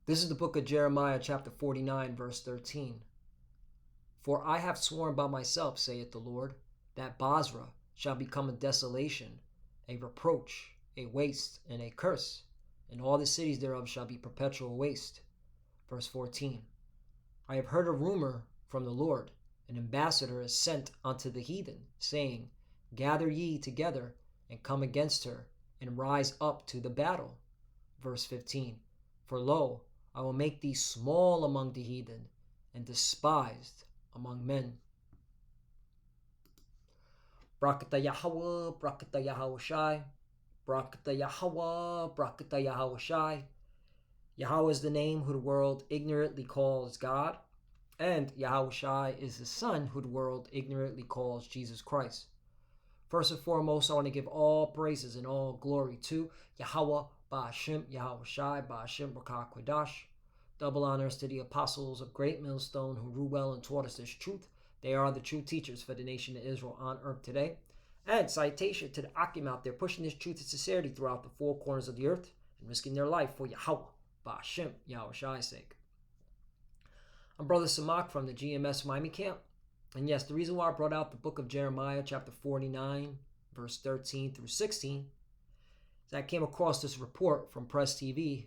This is the book of Jeremiah, chapter 49, verse 13. For I have sworn by myself, saith the Lord, that Basra shall become a desolation, a reproach, a waste, and a curse, and all the cities thereof shall be perpetual waste. Verse 14. I have heard a rumor from the Lord. An ambassador is sent unto the heathen, saying, Gather ye together, and come against her, and rise up to the battle. Verse 15. For lo, I will make thee small among the heathen, and despised among men. Brakata Yahweh, Brakata Yahawashi, Brakata Yahweh, Brakata Yahawashi. Yahweh is the name who the world ignorantly calls God, and Yahawashi is the Son who the world ignorantly calls Jesus Christ. First and foremost, I want to give all praises and all glory to Yahweh, Ba'ashem, Yahawashi, Ba'ashem, Brakah Quadash. Double honors to the apostles of Great Millstone who rule well and taught us this truth. They are the true teachers for the nation of Israel on earth today. And citation to the Akim out there pushing this truth and sincerity throughout the four corners of the earth and risking their life for Yahweh, Ba'ashem, Yahawashi's sake. I'm Brother Samak from the GMS Miami camp. And yes, the reason why I brought out the book of Jeremiah, chapter 49, verse 13 through 16, is I came across this report from Press TV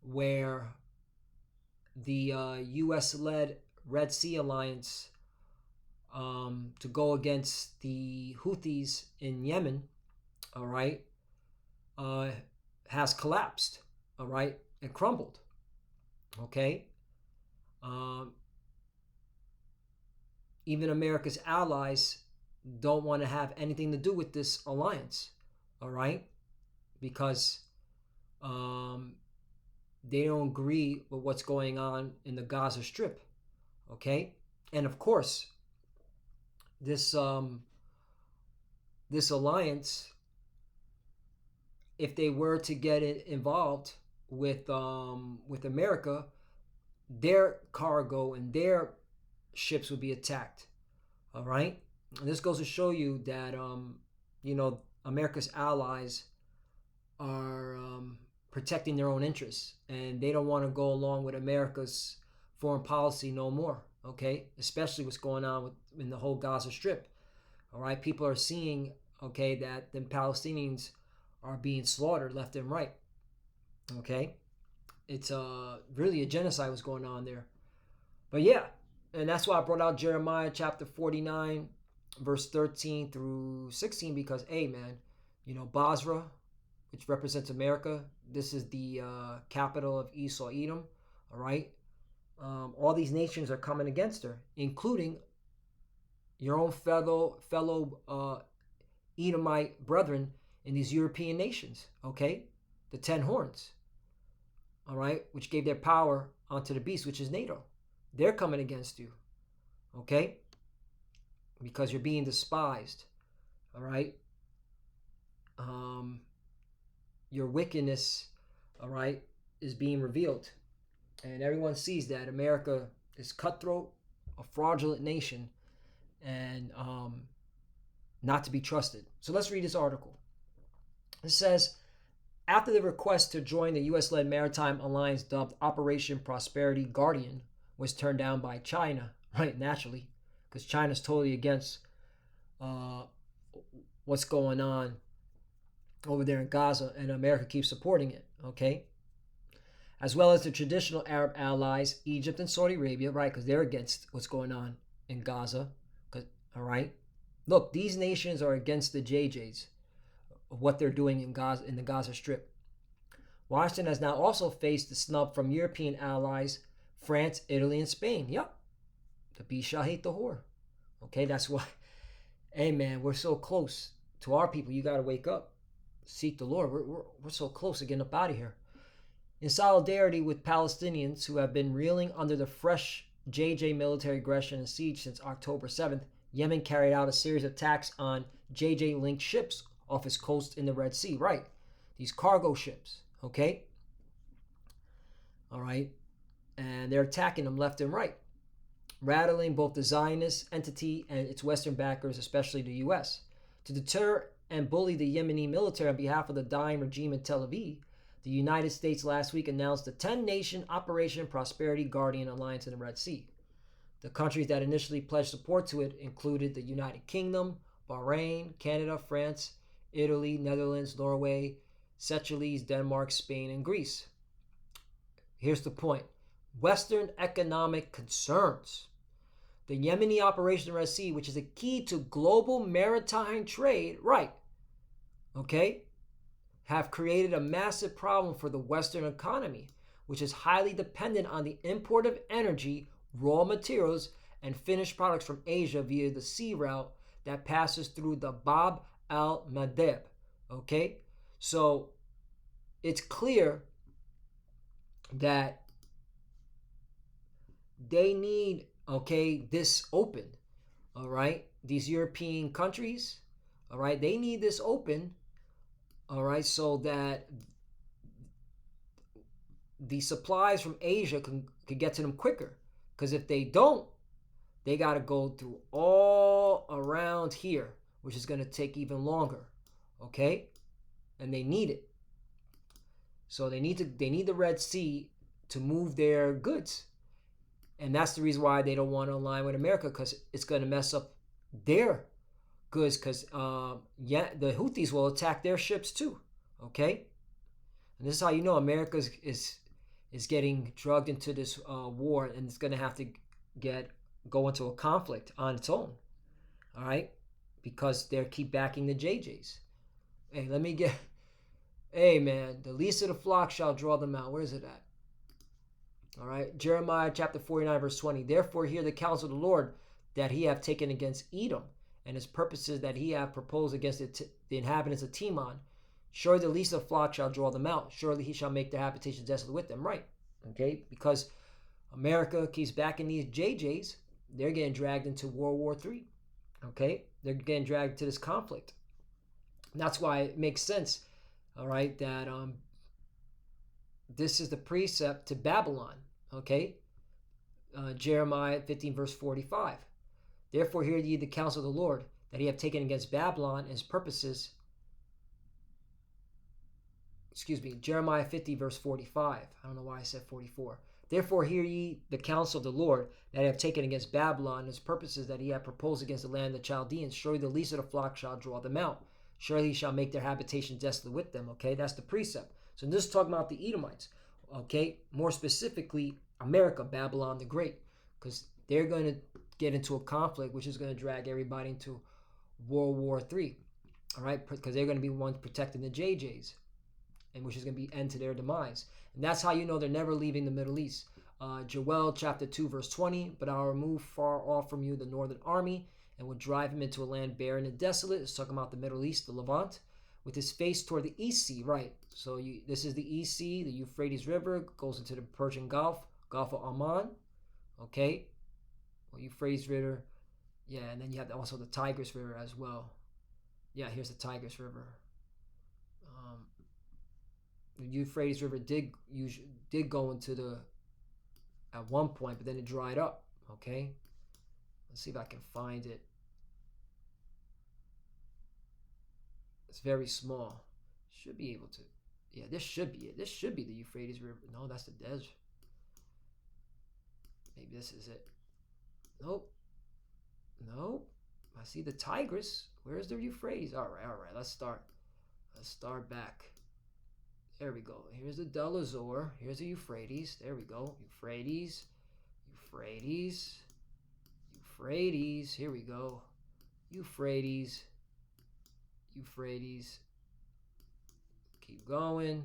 where the U.S.-led Red Sea Alliance to go against the Houthis in Yemen, all right, has collapsed, all right, and crumbled, okay? Even America's allies don't want to have anything to do with this alliance, all right, because they don't agree with what's going on in the Gaza Strip, okay? And of course, this alliance, if they were to get involved with America, their cargo and their ships would be attacked, all right? And this goes to show you that America's allies are protecting their own interests, and they don't want to go along with America's foreign policy no more, okay? Especially what's going on in the whole Gaza Strip, all right? People are seeing, okay, that the Palestinians are being slaughtered left and right, okay? It's really a genocide was going on there. But yeah, and that's why I brought out Jeremiah chapter 49, verse 13 through 16, because, hey, man, Basra, which represents America, this is the capital of Esau, Edom, all right? All these nations are coming against her, including your own fellow Edomite brethren in these European nations, okay? The 10 horns, all right, which gave their power onto the beast, which is NATO. They're coming against you, okay? Because you're being despised, all right? Your wickedness, all right, is being revealed. And everyone sees that America is cutthroat, a fraudulent nation, and not to be trusted. So let's read this article. It says, after the request to join the U.S.-led maritime alliance dubbed Operation Prosperity Guardian was turned down by China, right, naturally, because China's totally against what's going on over there in Gaza, and America keeps supporting it, okay? As well as the traditional Arab allies, Egypt and Saudi Arabia, right, because they're against what's going on in Gaza, all right? Look, these nations are against the JJs, of what they're doing in Gaza, in the Gaza Strip. Washington has now also faced the snub from European allies, France, Italy, and Spain. Yep, the beast shall hate the whore. Okay, that's why, hey man, we're so close to our people. You got to wake up. Seek the Lord. We're so close to getting up out of here. In solidarity with Palestinians who have been reeling under the fresh JJ military aggression and siege since October 7th, Yemen carried out a series of attacks on JJ-linked ships off its coast in the Red Sea. Right, these cargo ships, okay? All right, and they're attacking them left and right, rattling both the Zionist entity and its Western backers, especially the U.S. To deter and bully the Yemeni military on behalf of the dying regime in Tel Aviv, The United States last week announced the 10-nation Operation Prosperity Guardian Alliance in the Red Sea. The countries that initially pledged support to it included the United Kingdom, Bahrain, Canada, France, Italy, Netherlands, Norway, Seychelles, Denmark, Spain, and Greece. Here's the point. Western economic concerns. The Yemeni Operation in the Red Sea, which is a key to global maritime trade, right, okay, have created a massive problem for the Western economy, which is highly dependent on the import of energy, raw materials, and finished products from Asia via the sea route that passes through the Bab al-Mandeb. Okay, so it's clear that they need, okay, this open. All right, these European countries, all right, they need this open, all right, so that the supplies from Asia can get to them quicker. Because if they don't, they got to go through all around here, which is going to take even longer. Okay, and they need it. So they need the Red Sea to move their goods, and that's the reason why they don't want to align with America, because it's going to mess up their goods. Because the Houthis will attack their ships too. Okay, and this is how you know America is getting drugged into this war, and it's going to have to go into a conflict on its own. All right, because they keep backing the JJs. Hey man, the least of the flock shall draw them out. Where is it at? All right, Jeremiah chapter 49 verse 20. Therefore hear the counsel of the Lord that he hath taken against Edom, and his purposes that he hath proposed against the inhabitants of Teman. Surely the least of the flock shall draw them out. Surely he shall make their habitation desolate with them. Right, okay, because America keeps backing these JJs, they're getting dragged into World War III. Okay, they're getting dragged to this conflict. And that's why it makes sense, all right, that this is the precept to Babylon. Okay, Jeremiah 15 verse 45. Therefore hear ye the counsel of the Lord that he hath taken against Babylon and his purposes. Jeremiah 50 verse 45. I don't know why I said 44. Therefore hear ye the counsel of the Lord that he hath taken against Babylon and his purposes that he hath proposed against the land of the Chaldeans. Surely the least of the flock shall draw them out. Surely he shall make their habitation desolate with them. Okay, that's the precept. So this is talking about the Edomites. Okay, more specifically, America, Babylon the Great, because they're going to get into a conflict which is going to drag everybody into World War III. All right, because they're going to be the ones protecting the JJs, and which is going to be end to their demise. And that's how you know they're never leaving the Middle East. Joel chapter 2 verse 20. But I'll remove far off from you the northern army, and will drive him into a land barren and desolate. It's talking about the Middle East, the Levant, with his face toward the East Sea, right? So this is the East Sea, the Euphrates River, goes into the Persian Gulf, Gulf of Oman, okay? Well, Euphrates River, yeah, and then you have also the Tigris River as well. Yeah, here's the Tigris River. The Euphrates River did go into at one point, but then it dried up, okay? Let's see if I can find it. It's very small. Should be able to. Yeah, this should be it. This should be the Euphrates River. No, that's the desert. Maybe this is it. Nope. Nope. I see the Tigris. Where's the Euphrates? All right. Let's start back. There we go. Here's the Del Azor. Here's the Euphrates. There we go. Euphrates. Here we go. Euphrates. Keep going.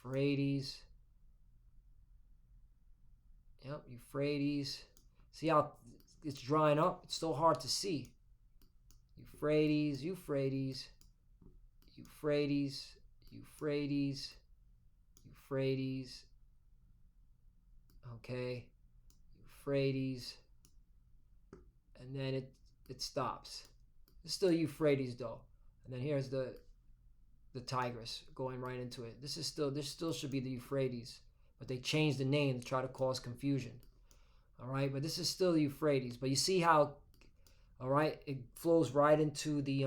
Euphrates. Yep, Euphrates. See how it's drying up? It's so hard to see. Euphrates. Okay. Euphrates. And then it stops. It's still Euphrates though. And then here's the Tigris going right into it. This still should be the Euphrates, but they changed the name to try to cause confusion. All right, but this is still the Euphrates. But you see how, all right, it flows right into the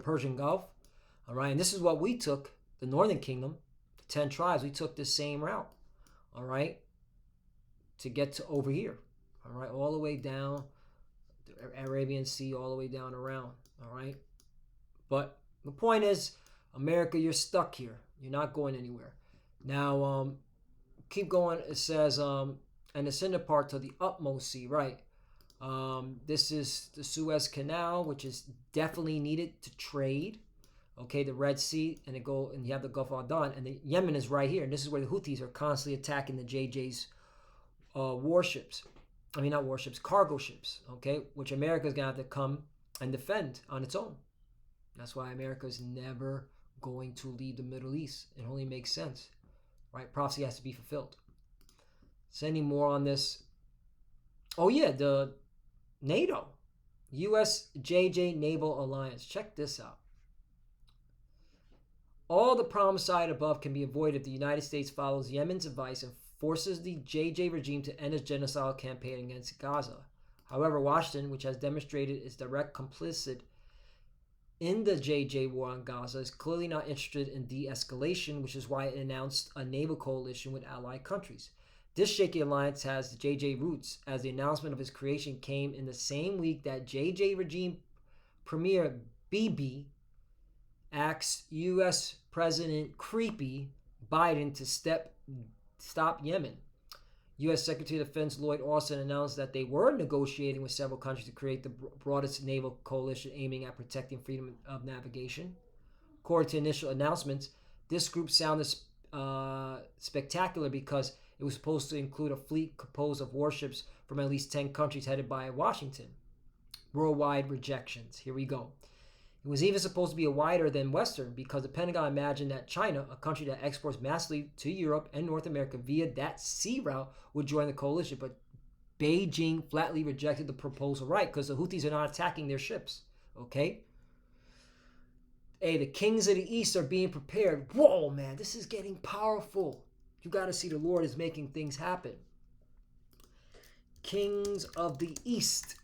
Persian Gulf. All right, and this is what we took, the Northern Kingdom, the 10 tribes, we took the same route, all right, to get to over here, all right, all the way down the Arabian Sea, all the way down around, all right. But the point is, America, you're stuck here. You're not going anywhere. Now, keep going. It says, and it's in the part to the utmost sea, right? This is the Suez Canal, which is definitely needed to trade. Okay, the Red Sea, and you have the Gulf of Aden, and the Yemen is right here, and this is where the Houthis are constantly attacking the JJ's warships. I mean, not warships, cargo ships. Okay, which America's gonna have to come and defend on its own. That's why America's never going to lead the Middle East. It only makes sense, right? Prophecy has to be fulfilled. Sending more on this. Oh yeah, the NATO, U.S. JJ Naval Alliance. Check this out. All the problems cited above can be avoided if the United States follows Yemen's advice and forces the JJ regime to end its genocidal campaign against Gaza. However, Washington, which has demonstrated its direct complicit in the JJ war on Gaza, is clearly not interested in de-escalation, which is why it announced a naval coalition with allied countries. This shaky alliance has the JJ roots, as the announcement of its creation came in the same week that JJ regime Premier Bibi asked U.S. President Creepy Biden to stop Yemen. U.S. Secretary of Defense Lloyd Austin announced that they were negotiating with several countries to create the broadest naval coalition aiming at protecting freedom of navigation. According to initial announcements, this group sounded spectacular because it was supposed to include a fleet composed of warships from at least 10 countries headed by Washington. Worldwide rejections. Here we go. It was even supposed to be wider than Western because the Pentagon imagined that China, a country that exports massively to Europe and North America via that sea route, would join the coalition. But Beijing flatly rejected the proposal, right? Because the Houthis are not attacking their ships, okay? Hey, the kings of the East are being prepared. Whoa, man, this is getting powerful. You got to see the Lord is making things happen. Kings of the East.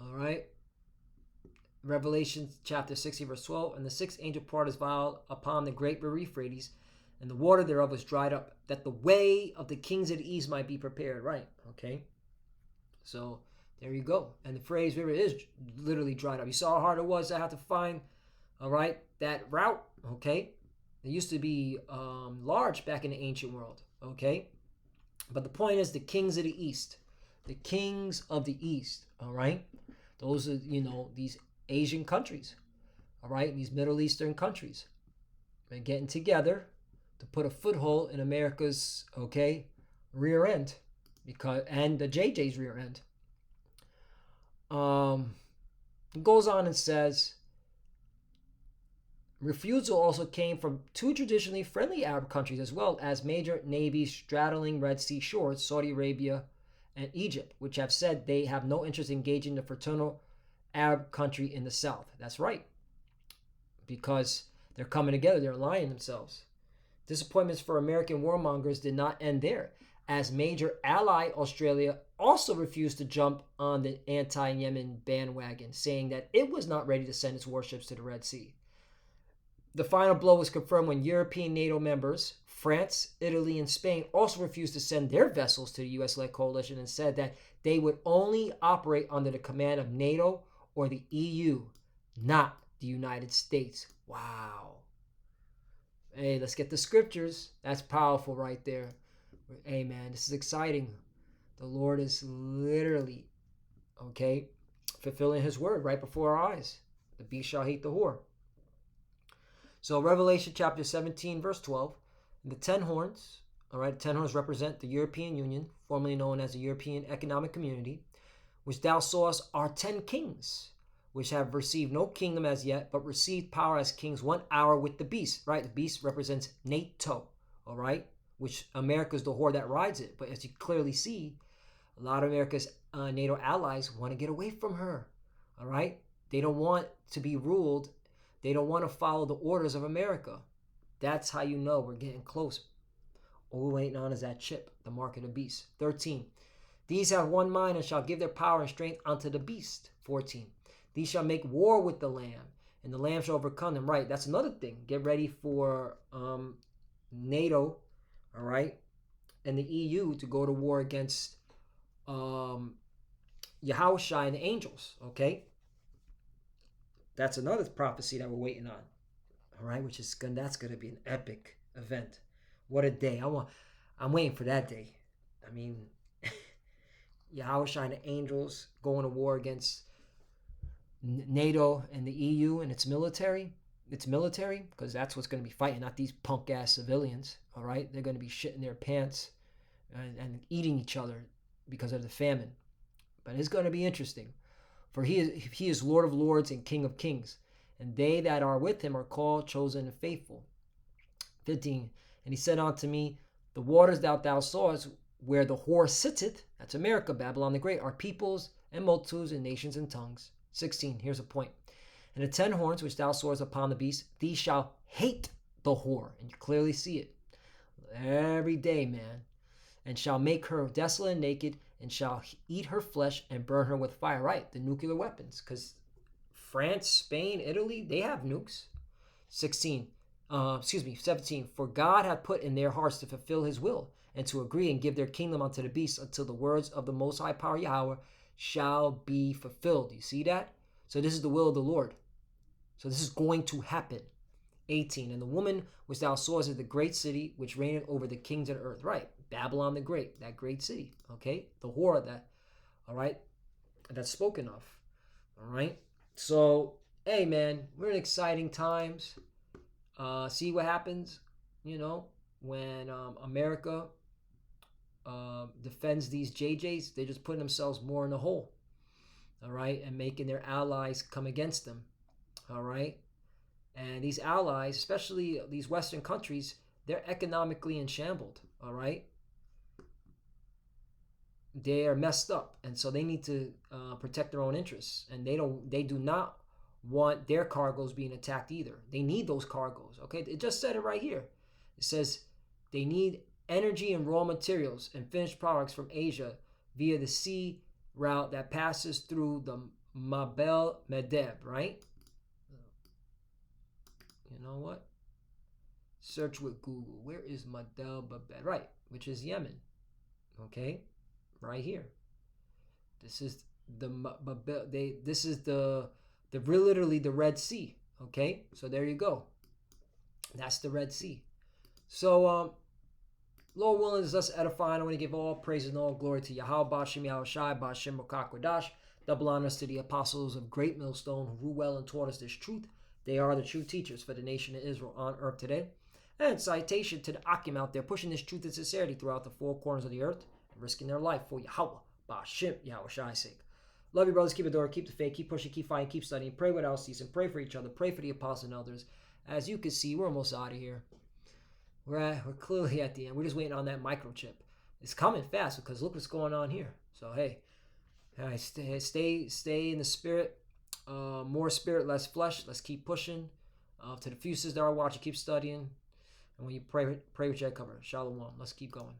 All right. Revelation chapter 60, verse 12. And the sixth angel poured his vial upon the great river Euphrates, and the water thereof was dried up, that the way of the kings of the east might be prepared. Right. Okay. So there you go. And the Euphrates River is literally dried up. You saw how hard it was to have to find, all right, that route. Okay. It used to be large back in the ancient world. Okay. But the point is the kings of the east. The kings of the east. All right. Those are, these Asian countries, all right, these Middle Eastern countries. They're getting together to put a foothold in America's, rear end, and the JJ's rear end. It goes on and says, refusal also came from two traditionally friendly Arab countries as well as major navies straddling Red Sea shores, Saudi Arabia and Egypt, which have said they have no interest in engaging the fraternal Arab country in the south. That's right. Because they're coming together, they're aligning themselves. Disappointments for American warmongers did not end there, as major ally Australia also refused to jump on the anti-Yemen bandwagon, saying that it was not ready to send its warships to the Red Sea. The final blow was confirmed when European NATO members, France, Italy, and Spain also refused to send their vessels to the U.S.-led coalition and said that they would only operate under the command of NATO or the EU, not the United States. Wow. Hey, let's get the scriptures. That's powerful right there. Hey, man, this is exciting. The Lord is literally, fulfilling his word right before our eyes. The beast shall hate the whore. So Revelation chapter 17, verse 12. The 10 horns, all right, 10 horns represent the European Union, formerly known as the European Economic Community, which thou sawest are 10 kings, which have received no kingdom as yet, but received power as kings 1 hour with the beast, right? The beast represents NATO, all right, which America's the whore that rides it. But as you clearly see, a lot of America's NATO allies want to get away from her, all right? They don't want to be ruled. They don't want to follow the orders of America. That's how you know we're getting close. All we're waiting on is that chip, the mark of the beast. 13. These have one mind and shall give their power and strength unto the beast. 14. These shall make war with the Lamb, and the Lamb shall overcome them. Right, that's another thing. Get ready for NATO, all right, and the EU to go to war against Yahushua and the angels, okay? That's another prophecy that we're waiting on, all right, that's going to be an epic event. What a day. I'm waiting for that day. I mean, Yahushua and the angels going to war against NATO and the EU and its military, because that's what's going to be fighting, not these punk ass civilians. All right, they're going to be shitting their pants and eating each other because of the famine. But it's going to be interesting, for he is Lord of lords and King of kings, and they that are with him are called, chosen, and faithful. 15. And he said unto me, the waters that thou sawest, where the whore sitteth, that's America, Babylon the Great, are peoples and multitudes and nations and tongues. 16, here's a point. And the 10 horns which thou sawest upon the beast, these shall hate the whore. And you clearly see it every day, man. And shall make her desolate and naked, and shall eat her flesh and burn her with fire. Right, the nuclear weapons. Because France, Spain, Italy, they have nukes. 17. For God hath put in their hearts to fulfill his will, and to agree and give their kingdom unto the beast, until the words of the Most High Power Yahweh shall be fulfilled. You see that? So this is the will of the Lord. So this is going to happen. 18. And the woman which thou sawest is the great city, which reigneth over the kings of the earth. Right. Babylon the Great, that great city. Okay. The whore that, all right, that's spoken of. All right. So, hey, man, we're in exciting times. See what happens, when America defends these JJs. They're just putting themselves more in the hole, all right, and making their allies come against them, all right. And these allies, especially these Western countries, they're economically enshambled, all right. They are messed up, and so they need to protect their own interests, and they do not want their cargoes being attacked either. They need those cargoes, okay? It just said it right here. It says they need energy and raw materials and finished products from Asia via the sea route that passes through the Mabel Medeb, right? You know what? Search with Google. Where is Mabel Medeb? Right, which is Yemen. Okay, right here. This is literally the Red Sea. Okay, so there you go. That's the Red Sea. So, Lord willing, is us edifying. I want to give all praise and all glory to Yahweh, Bashim Yahushai, Bashim Rakakwadash. Double honors to the apostles of Great Millstone who rule well and taught us this truth. They are the true teachers for the nation of Israel on earth today. And citation to the Akim out there pushing this truth and sincerity throughout the four corners of the earth and risking their life for Yahweh, Bashim Yahushai's sake. Love you, brothers. Keep it door. Keep the faith. Keep pushing. Keep fighting. Keep studying. Pray without ceasing. Pray for each other. Pray for the apostles and elders. As you can see, we're almost out of here. We're clearly at the end. We're just waiting on that microchip. It's coming fast because look what's going on here. So hey, stay in the spirit. More spirit, less flesh. Let's keep pushing. To the few sisters that are watching, keep studying. And when you pray with your head covered. Shalom. Let's keep going.